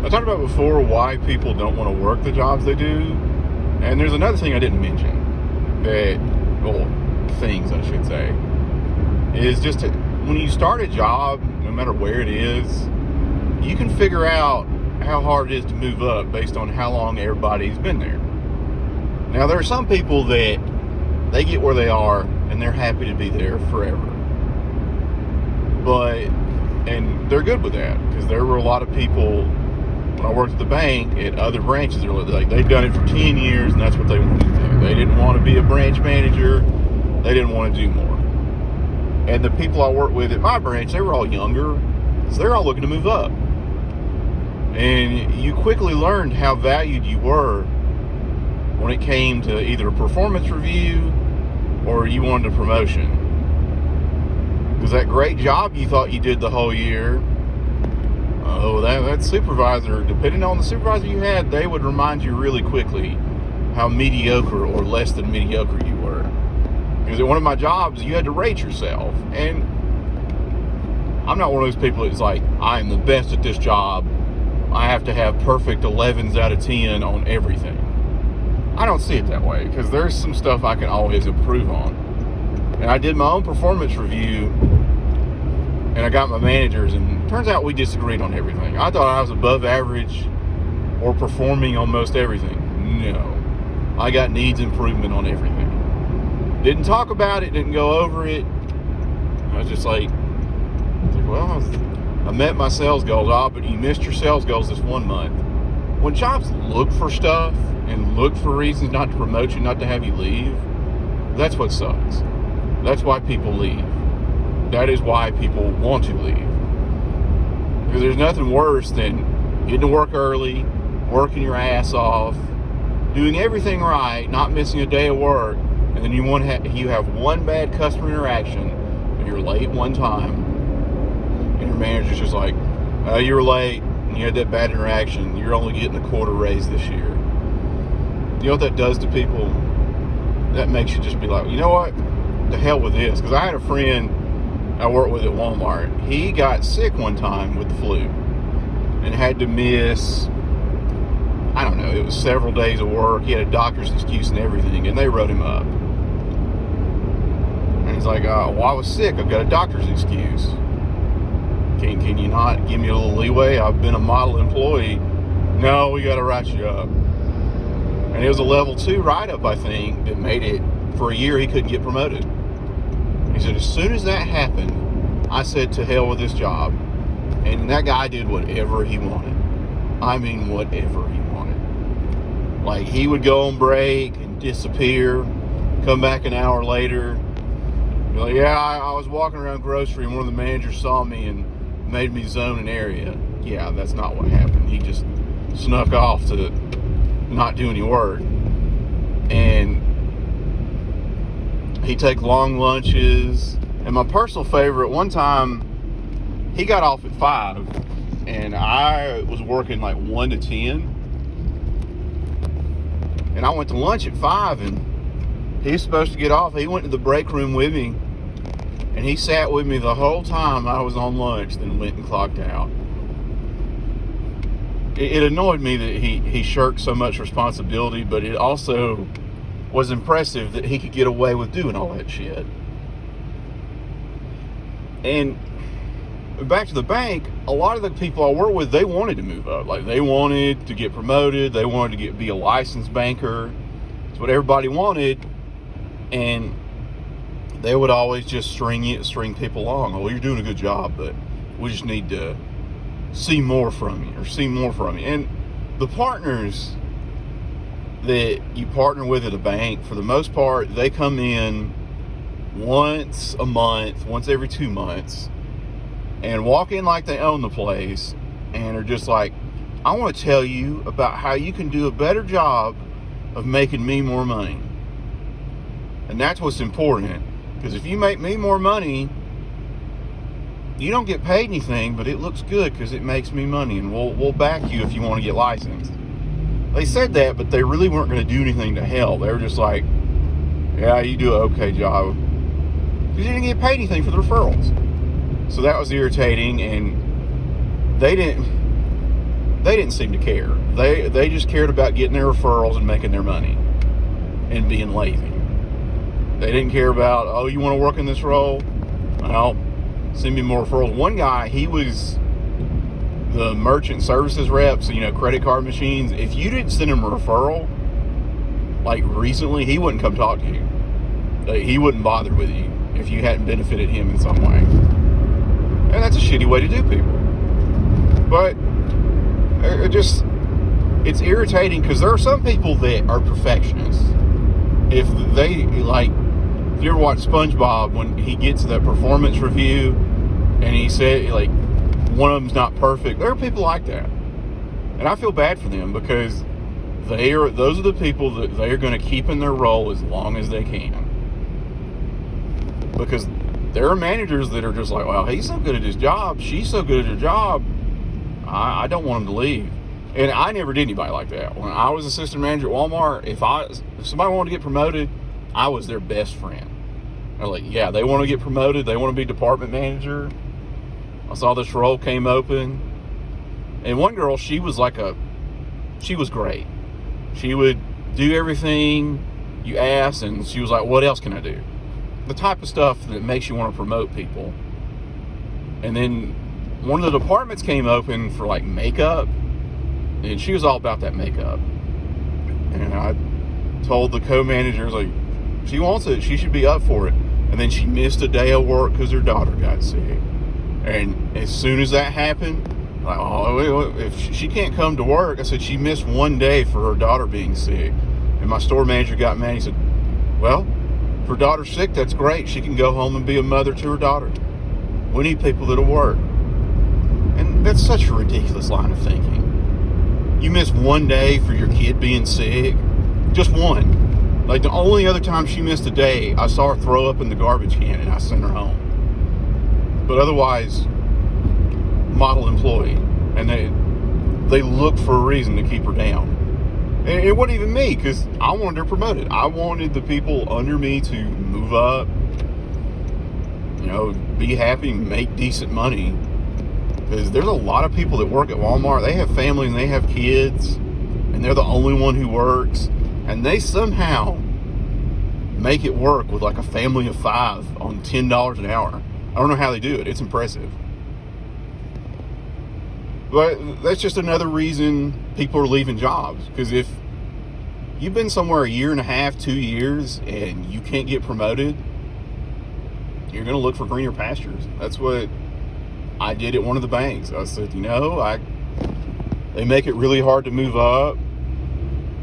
I talked about before why people don't want to work the jobs they do. And there's another thing I didn't mention things I should say, is just when you start a job, no matter where it is, you can figure out how hard it is to move up based on how long everybody's been there. Now, there are some people that they get where they are and they're happy to be there forever. And they're good with that, because there were a lot of people when I worked at the bank at other branches, they're like, they've done it for 10 years and that's what they wanted to do. They didn't want to be a branch manager. They didn't want to do more. And the people I worked with at my branch, they were all younger, so they're all looking to move up. And you quickly learned how valued you were when it came to either a performance review or you wanted a promotion. Because that great job you thought you did the whole year, that supervisor, depending on the supervisor you had, they would remind you really quickly how mediocre or less than mediocre you were. Because at one of my jobs, you had to rate yourself. And I'm not one of those people that's like, I am the best at this job. I have to have perfect 11s out of 10 on everything. I don't see it that way, because there's some stuff I can always improve on. And I did my own performance review, and I got my managers, and turns out we disagreed on everything. I thought I was above average or performing on most everything. No. I got needs improvement on everything. Didn't talk about it, didn't go over it. I was just like, well, I met my sales goals. But you missed your sales goals this 1 month. When jobs look for stuff and look for reasons not to promote you, not to have you leave, that's what sucks. That's why people leave. That is why people want to leave. Because there's nothing worse than getting to work early, working your ass off, doing everything right, not missing a day of work, and then you have one bad customer interaction, and you're late one time, and your manager's just like, you were late, and you had that bad interaction, you're only getting a quarter raise this year. You know what that does to people? That makes you just be like, you know what? The hell with this. Because I had a friend I worked with at Walmart. He got sick one time with the flu and had to miss, I don't know, it was several days of work. He had a doctor's excuse and everything, and they wrote him up. And he's like, well, I was sick. I've got a doctor's excuse. Can you not give me a little leeway? I've been a model employee. No, we got to write you up. And it was a level 2 write-up, I think, that made it for a year he couldn't get promoted. He said, as soon as that happened, I said, to hell with this job. And that guy did whatever he wanted. I mean, whatever he wanted. Like, he would go on break and disappear, come back an hour later, be like, yeah, I was walking around grocery and one of the managers saw me and made me zone an area. Yeah, that's not what happened. He just snuck off to not do any work. And he'd take long lunches. And my personal favorite, one time, he got off at 5, and I was working like 1 to 10. And I went to lunch at 5, and he was supposed to get off. He went to the break room with me, and he sat with me the whole time I was on lunch, then went and clocked out. It annoyed me that he shirked so much responsibility, but it also was impressive that he could get away with doing all that shit. And back to the bank, a lot of the people I work with, they wanted to move up. Like, they wanted to get promoted. They wanted to be a licensed banker. It's what everybody wanted. And they would always just string people along. Oh, you're doing a good job, but we just need to see more from you. And the partners that you partner with at a bank, for the most part, they come in once a month, once every 2 months, and walk in like they own the place and are just like, I want to tell you about how you can do a better job of making me more money. And that's what's important, because if you make me more money, you don't get paid anything, but it looks good because it makes me money, and we'll back you if you want to get licensed. They said that, but they really weren't going to do anything to help. They were just like, yeah, you do an okay job. Because you didn't get paid anything for the referrals. So that was irritating, and they didn't, they didn't seem to care. They just cared about getting their referrals and making their money and being lazy. They didn't care about, oh, you want to work in this role? Well, send me more referrals. One guy, he was the merchant services rep, so, credit card machines. If you didn't send him a referral, like recently, he wouldn't come talk to you. He wouldn't bother with you if you hadn't benefited him in some way. And that's a shitty way to do people. But it's irritating because there are some people that are perfectionists. If you ever watch SpongeBob, when he gets that performance review and he said, like, one of them's not perfect, there are people like that. And I feel bad for them because those are the people that they are going to keep in their role as long as they can. Because there are managers that are just like, well, he's so good at his job, she's so good at her job, I don't want him to leave. And I never did anybody like that. When I was assistant manager at Walmart, if somebody wanted to get promoted, I was their best friend. They're like, yeah, they want to get promoted, they want to be department manager. I saw this role came open. And one girl, she was great. She would do everything you asked, and she was like, what else can I do? The type of stuff that makes you want to promote people. And then one of the departments came open for like makeup, and she was all about that makeup. And I told the co-managers, like, she wants it, she should be up for it. And then she missed a day of work because her daughter got sick. And as soon as that happened, like, oh, if she can't come to work, I said she missed one day for her daughter being sick. And my store manager got mad. He said, well, if her daughter's sick, that's great. She can go home and be a mother to her daughter. We need people that'll work. And that's such a ridiculous line of thinking. You miss one day for your kid being sick. Just one. Like, the only other time she missed a day, I saw her throw up in the garbage can and I sent her home. But otherwise, model employee. And they look for a reason to keep her down. And it wasn't even me, because I wanted her promoted. I wanted the people under me to move up, be happy, make decent money. Because there's a lot of people that work at Walmart. They have families and they have kids, and they're the only one who works. And they somehow make it work with like a family of 5 on $10 an hour. I don't know how they do it. It's impressive. But that's just another reason people are leaving jobs. Because if you've been somewhere a year and a half, 2 years, and you can't get promoted, you're going to look for greener pastures. That's what I did at one of the banks. I said, they make it really hard to move up,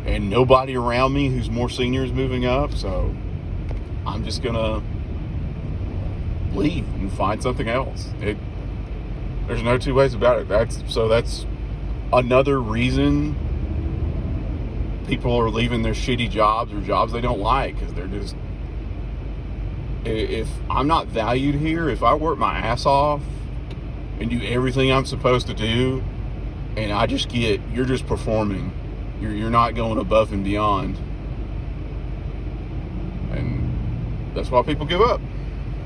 and nobody around me who's more senior is moving up, so I'm just going to leave and find something else. There's no two ways about it. That's another reason people are leaving their shitty jobs or jobs they don't like, because they're just, if I'm not valued here, if I work my ass off and do everything I'm supposed to do, and you're just performing, you're not going above and beyond, and that's why people give up.